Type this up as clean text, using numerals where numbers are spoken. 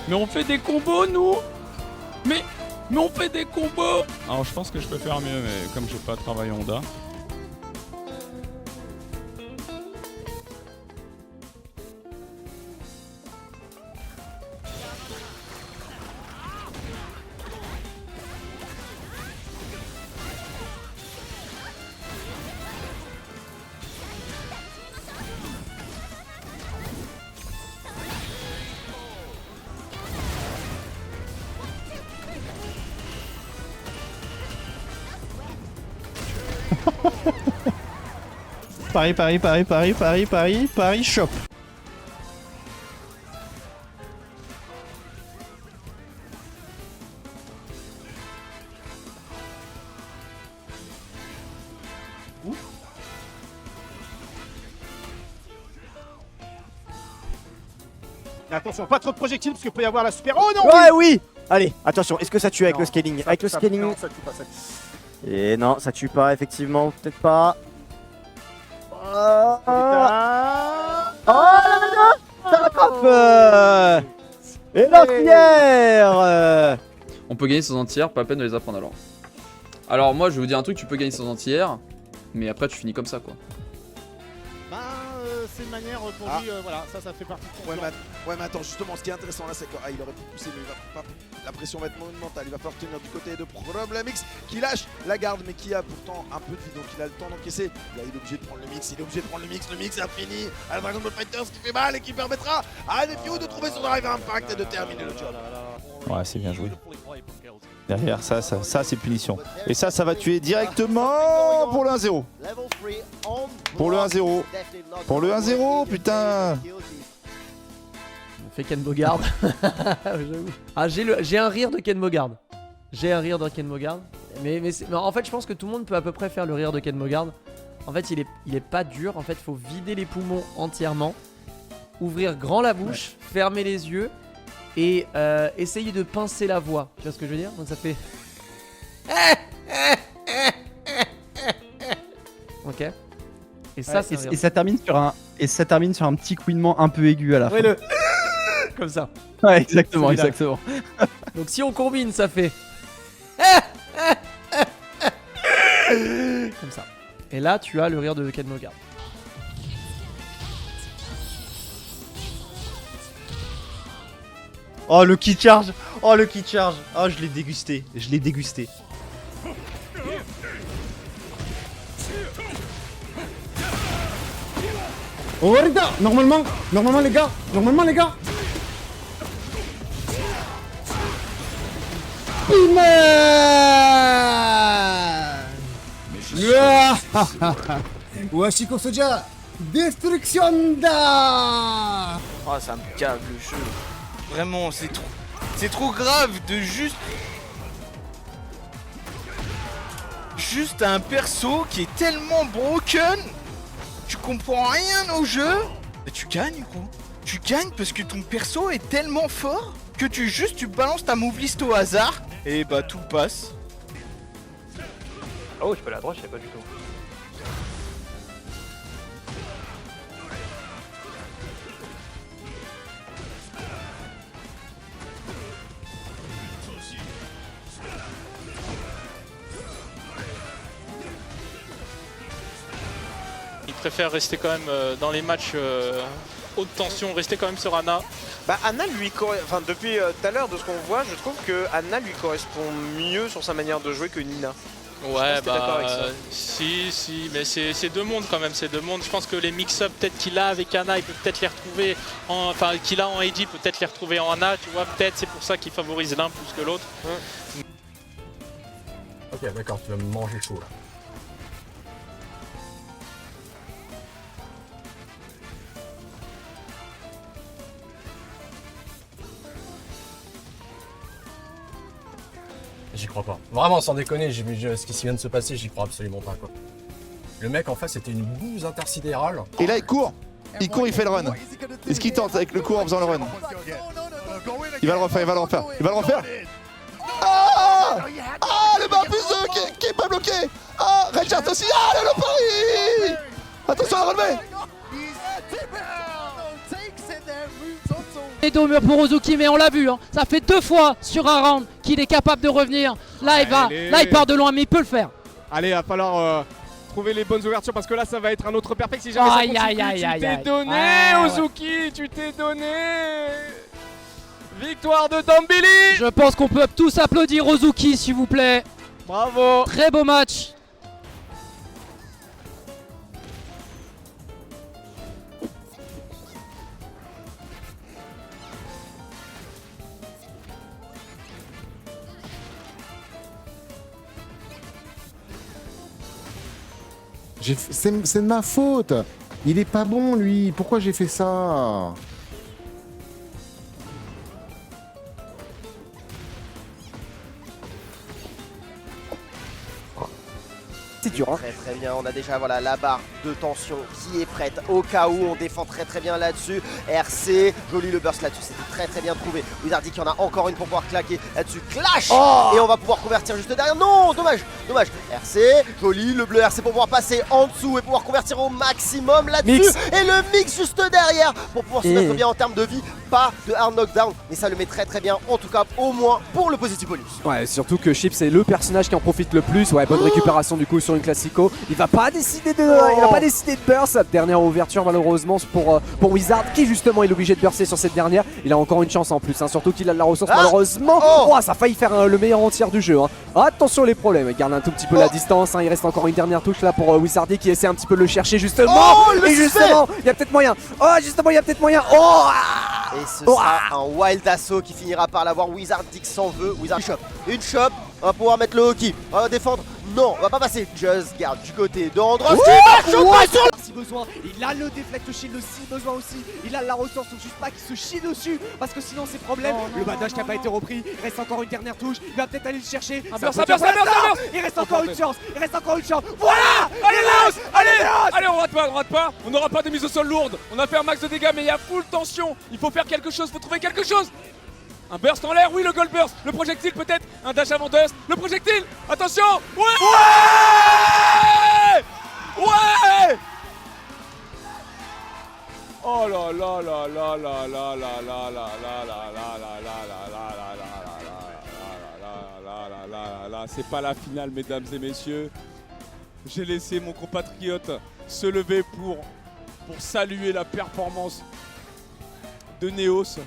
Mais on fait des combos, nous. Mais on fait des combos. Alors je pense que je peux faire mieux, mais comme j'ai pas travaillé Honda. Paris, shop. Mais attention, pas trop de projectiles parce qu'il peut y avoir la super. Oh non! Ouais, oui! Allez, attention, est-ce que ça tue avec le scaling? Avec le scaling. Non, ça tue pas, ça tue. Et non, ça tue pas, effectivement, peut-être pas. Oh, là, ça rattrape. Et l'entière. On peut gagner sans entière, pas la peine de les apprendre alors. Alors moi je vais vous dire un truc, tu peux gagner sans entière, mais après tu finis comme ça quoi. Bah, c'est une manière pour lui, voilà, ça fait partie de son plan. Ouais, mais attends, justement, ce qui est intéressant là, c'est qu'il aurait pu pousser, mais il va pas. La pression va être monumentale. Il va falloir tenir du côté de Problemmix qui lâche la garde, mais qui a pourtant un peu de vie, donc il a le temps d'encaisser. Là, il est obligé de prendre le mix, le mix est infini. À la Dragon Ball Fighters qui fait mal et qui permettra à Nephew de trouver son drive impact et de terminer le job. Ouais, c'est bien joué. Derrière, ça c'est punition. Et ça va tuer directement pour le 1-0. Pour le 1-0. Pour le 1-0, putain. Fait Ken Bogard. Ah, j'ai un rire de Ken Bogard. Mais en fait, je pense que tout le monde peut à peu près faire le rire de Ken Bogard. En fait, il est pas dur. En fait, il faut vider les poumons entièrement, ouvrir grand la bouche, fermer les yeux et essayer de pincer la voix. Tu vois ce que je veux dire? Donc ça fait. Ok. Et ça, c'est et ça termine sur un petit couinement un peu aigu à la fin. Ouais, comme ça. Ouais, exactement. Donc si on combine, ça fait. Comme ça. Et là, tu as le rire de Ken Bogard. Oh, le key charge. Oh, je l'ai dégusté. Oh, regarde, normalement les gars. Washiko Soja, destruction da. Oh, ça me cave le jeu. Vraiment, c'est trop grave de juste un perso qui est tellement broken. Tu comprends rien au jeu. Mais tu gagnes quoi. Tu gagnes parce que ton perso est tellement fort que tu balances ta move list au hasard et bah tout passe. Oh, je peux aller à droite, je sais pas du tout. Il préfère rester quand même dans les matchs haute tension, rester quand même sur Ana. Bah Ana lui enfin depuis tout à l'heure de ce qu'on voit, je trouve que Ana lui correspond mieux sur sa manière de jouer que Nina. Ouais, bah si, mais c'est deux mondes quand même, c'est deux mondes. Je pense que les mix-up peut-être qu'il a avec Ana, il peut peut-être les retrouver enfin qu'il a en AD, peut-être les retrouver en Ana, tu vois, peut-être c'est pour ça qu'il favorise l'un plus que l'autre. Ok, d'accord, tu vas me manger chaud là. J'y crois pas. Vraiment, sans déconner, ce qui vient de se passer, j'y crois absolument pas quoi. Le mec en face c'était une bouse intersidérale. Et là il court, il fait le run. Est-ce qu'il tente avec le cours en faisant le run? Il va le refaire. Ah, le Barbus qui est pas bloqué. Ah, Redshart aussi. Ah, le pari. Attention à relever. Et dos au mur pour Ozuki, mais on l'a vu, hein. Ça fait 2 fois sur un round qu'il est capable de revenir. Là, il part de loin, mais il peut le faire. Allez, va falloir trouver les bonnes ouvertures parce que là, ça va être un autre perfect si jamais ça continue. Tu t'es donné, Ozuki, tu t'es donné. Victoire de Dambili. Je pense qu'on peut tous applaudir Ozuki, s'il vous plaît. Bravo. Très beau match. C'est de ma faute. Il est pas bon, lui. Pourquoi j'ai fait ça? C'est dur, hein. Très bien, on a déjà voilà, la barre de tension qui est prête au cas où on défend très bien là-dessus. RC, joli le burst là-dessus, c'était très bien trouvé. Wizardy qui en a encore une pour pouvoir claquer là-dessus. Clash. Et on va pouvoir convertir juste derrière. Non, dommage. RC, joli, le bleu RC pour pouvoir passer en dessous et pouvoir convertir au maximum là-dessus. Et le mix juste derrière pour pouvoir se mettre bien en termes de vie. Pas de hard knockdown, mais ça le met très bien, en tout cas au moins pour le positif bonus. Ouais, surtout que Chips est le personnage qui en profite le plus. Ouais, bonne récupération du coup sur une Classico. Il va pas décider de burst. Dernière ouverture malheureusement pour Wizard qui justement est obligé de burster sur cette dernière. Il a encore une chance en plus, hein, surtout qu'il a de la ressource malheureusement. Ça a failli faire le meilleur en tir du jeu. Hein. Attention les problèmes, il garde un tout petit peu la distance. Hein. Il reste encore une dernière touche là pour Wizardy qui essaie un petit peu de le chercher justement. Et justement, il y a peut-être moyen. Et ce sera un wild assaut qui finira par l'avoir. Wizardy s'en veut. Wizardy une shop. On va pouvoir mettre le hockey. On va défendre. Non, on va pas passer. Just garde du côté de Andros. Si besoin, il a le deflect shield si besoin aussi. Il a la ressource, faut juste pas qu'il se chie dessus parce que sinon c'est problème. Le bandage qui a pas été repris. Il reste encore une dernière touche. Il va peut-être aller le chercher. Il reste encore une chance. Voilà. Allez, on rate pas. On n'aura pas de mise au sol lourde. On a fait un max de dégâts, mais il y a full tension. Il faut faire quelque chose, faut trouver quelque chose. Un burst en l'air, oui, le gold burst. Le projectile peut-être. Un dash avant dust. Le projectile. Attention. Ouais. Oh là là là là là là là là là là là, c'est pas la finale, mesdames et messieurs. J'ai laissé mon compatriote se lever pour saluer la performance de Neos.